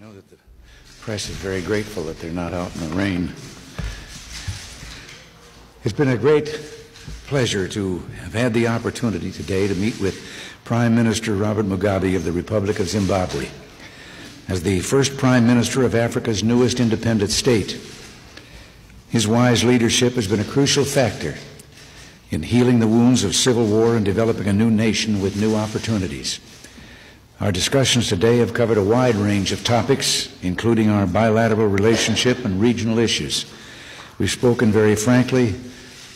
know that the press is very grateful that they're not out in the rain. It's been a great pleasure to have had the opportunity today to meet with Prime Minister Robert Mugabe of the Republic of Zimbabwe. As the first Prime Minister of Africa's newest independent state, his wise leadership has been a crucial factor in healing the wounds of civil war and developing a new nation with new opportunities. Our discussions today have covered a wide range of topics, including our bilateral relationship and regional issues. We've spoken very frankly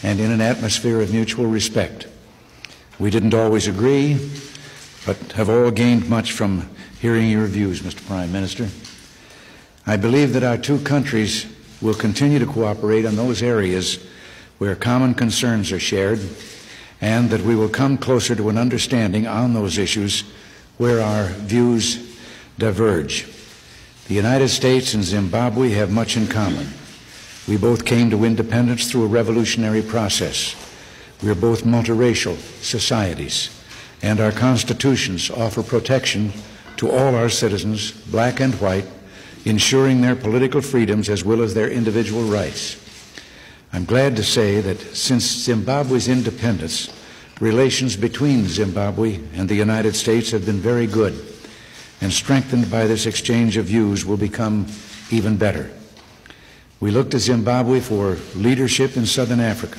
and in an atmosphere of mutual respect. We didn't always agree, but have all gained much from hearing your views, Mr. Prime Minister. I believe that our two countries will continue to cooperate on those areas where common concerns are shared, and that we will come closer to an understanding on those issues where our views diverge. The United States and Zimbabwe have much in common. We both came to independence through a revolutionary process. We are both multiracial societies, and our constitutions offer protection to all our citizens, black and white, ensuring their political freedoms as well as their individual rights. I'm glad to say that since Zimbabwe's independence, relations between Zimbabwe and the United States have been very good, and strengthened by this exchange of views will become even better. We look to Zimbabwe for leadership in Southern Africa.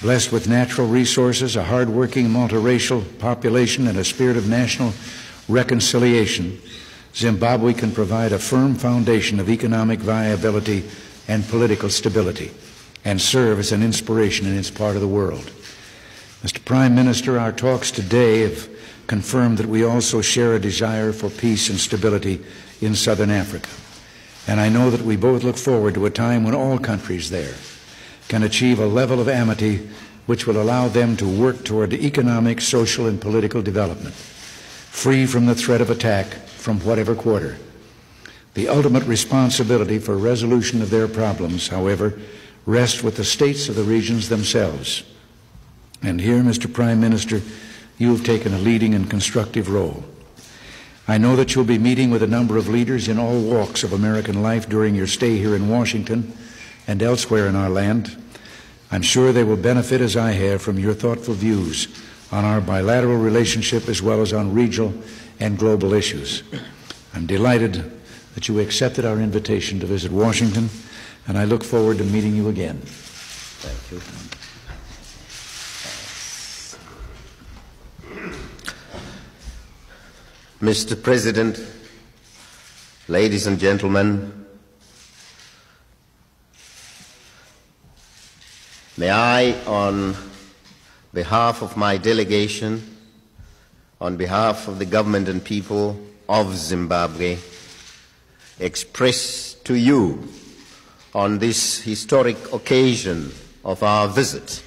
Blessed with natural resources, a hard-working multiracial population, and a spirit of national reconciliation, Zimbabwe can provide a firm foundation of economic viability and political stability, and serve as an inspiration in its part of the world. Mr. Prime Minister, our talks today have confirmed that we also share a desire for peace and stability in Southern Africa. And I know that we both look forward to a time when all countries there can achieve a level of amity which will allow them to work toward economic, social, and political development, free from the threat of attack from whatever quarter. The ultimate responsibility for resolution of their problems, however, rests with the states of the regions themselves. And here, Mr. Prime Minister, you have taken a leading and constructive role. I know that you'll be meeting with a number of leaders in all walks of American life during your stay here in Washington and elsewhere in our land. I'm sure they will benefit, as I have, from your thoughtful views on our bilateral relationship as well as on regional and global issues. I'm delighted that you accepted our invitation to visit Washington, and I look forward to meeting you again. Thank you. Mr. President, ladies and gentlemen, may I, on behalf of my delegation, on behalf of the government and people of Zimbabwe, express to you on this historic occasion of our visit,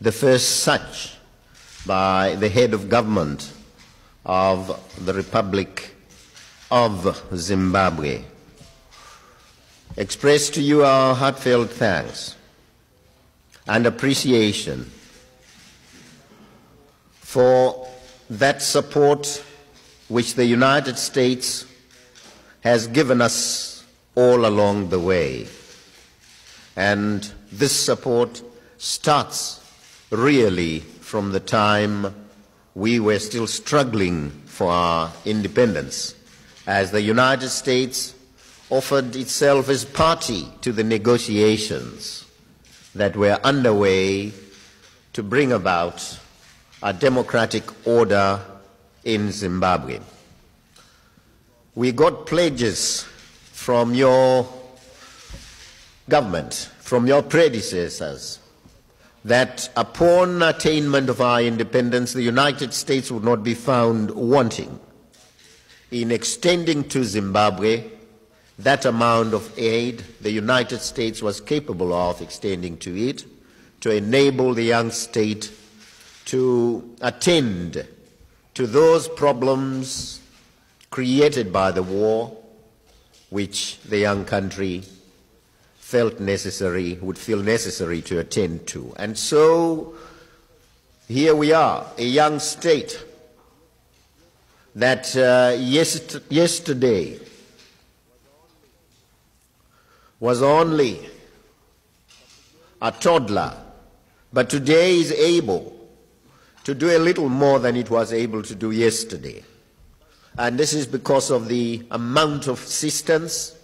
the first such by the head of government of the Republic of Zimbabwe, express to you our heartfelt thanks and appreciation for that support which the United States has given us all along the way. And this support starts really from the time we were still struggling for our independence, as the United States offered itself as party to the negotiations that were underway to bring about a democratic order in Zimbabwe. We got pledges from your government, from your predecessors, that upon attainment of our independence, the United States would not be found wanting in extending to Zimbabwe that amount of aid the United States was capable of extending to it, to enable the young state to attend to those problems created by the war, which the young country would feel necessary to attend to. And so here we are, a young state that yesterday was only a toddler, but today is able to do a little more than it was able to do yesterday. And this is because of the amount of assistance.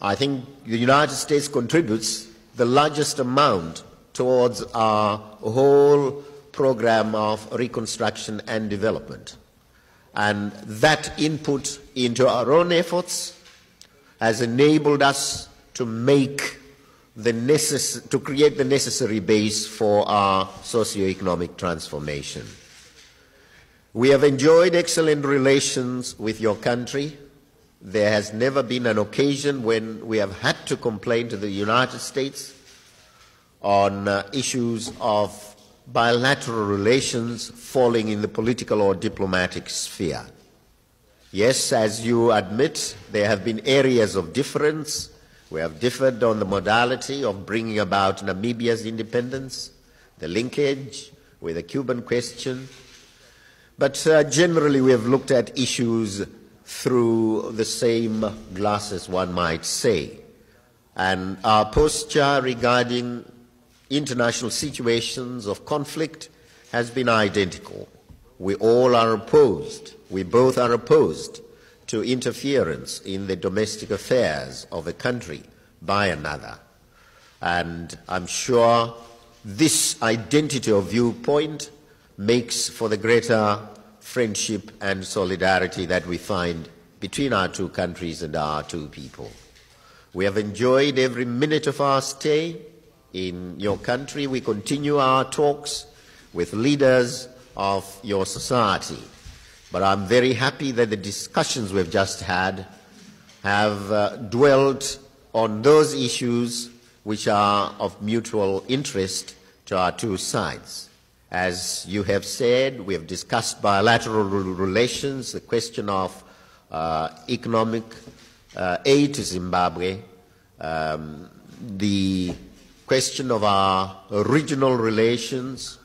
I think the United States contributes the largest amount towards our whole program of reconstruction and development. And that input into our own efforts has enabled us to make to create the necessary base for our socio-economic transformation. We have enjoyed excellent relations with your country. There has never been an occasion when we have had to complain to the United States on issues of bilateral relations falling in the political or diplomatic sphere. Yes, as you admit, there have been areas of difference. We have differed on the modality of bringing about Namibia's independence, the linkage with the Cuban question. But generally we have looked at issues through the same glasses, one might say. And our posture regarding international situations of conflict has been identical. We all are opposed, we both are opposed to interference in the domestic affairs of a country by another. And I'm sure this identity of viewpoint makes for the greater friendship and solidarity that we find between our two countries and our two people. We have enjoyed every minute of our stay in your country. We continue our talks with leaders of your society. But I'm very happy that the discussions we've just had have dwelt on those issues which are of mutual interest to our two sides. As you have said, we have discussed bilateral relations, the question of economic aid to Zimbabwe, the question of our regional relations,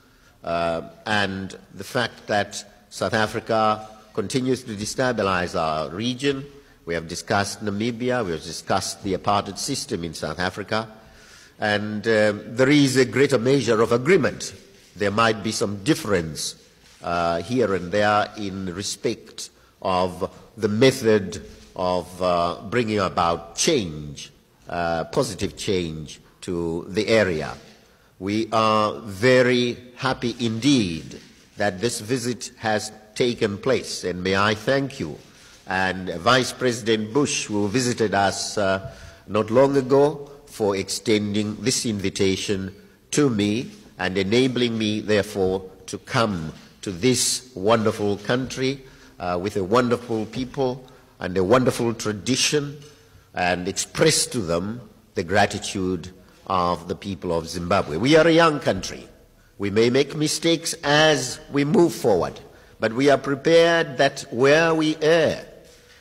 and the fact that South Africa continues to destabilize our region. We have discussed Namibia, we have discussed the apartheid system in South Africa, and there is a greater measure of agreement. There might be some difference here and there in respect of the method of bringing about change, positive change to the area. We are very happy indeed that this visit has taken place, and may I thank you and Vice President Bush, who visited us not long ago, for extending this invitation to me and enabling me, therefore, to come to this wonderful country with a wonderful people and a wonderful tradition, and express to them the gratitude of the people of Zimbabwe. We are a young country. We may make mistakes as we move forward, but we are prepared that where we err,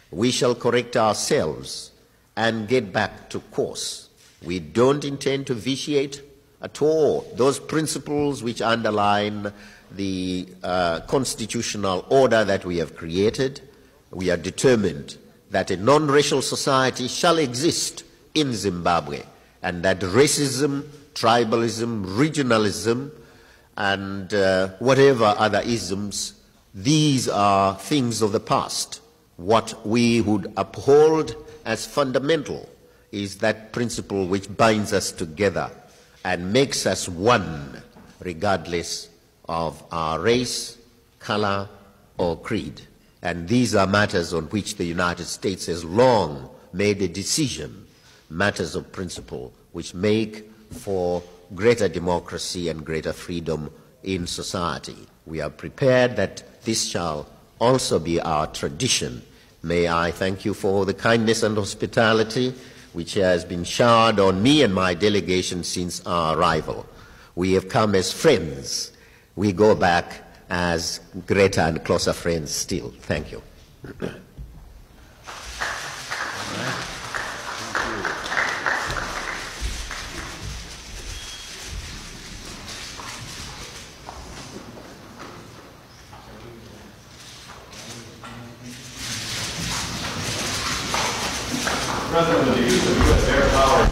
we shall correct ourselves and get back to course. We don't intend to vitiate at all those principles which underline the constitutional order that we have created. We are determined that a non-racial society shall exist in Zimbabwe, and that racism, tribalism, regionalism, and whatever other isms, these are things of the past. What we would uphold as fundamental is that principle which binds us together and makes us one, regardless of our race, color, or creed. And these are matters on which the United States has long made a decision, matters of principle, which make for greater democracy and greater freedom in society. We are prepared that this shall also be our tradition. May I thank you for the kindness and hospitality which has been showered on me and my delegation since our arrival. We have come as friends. We go back as greater and closer friends still. Thank you. President, with the use of U.S. air power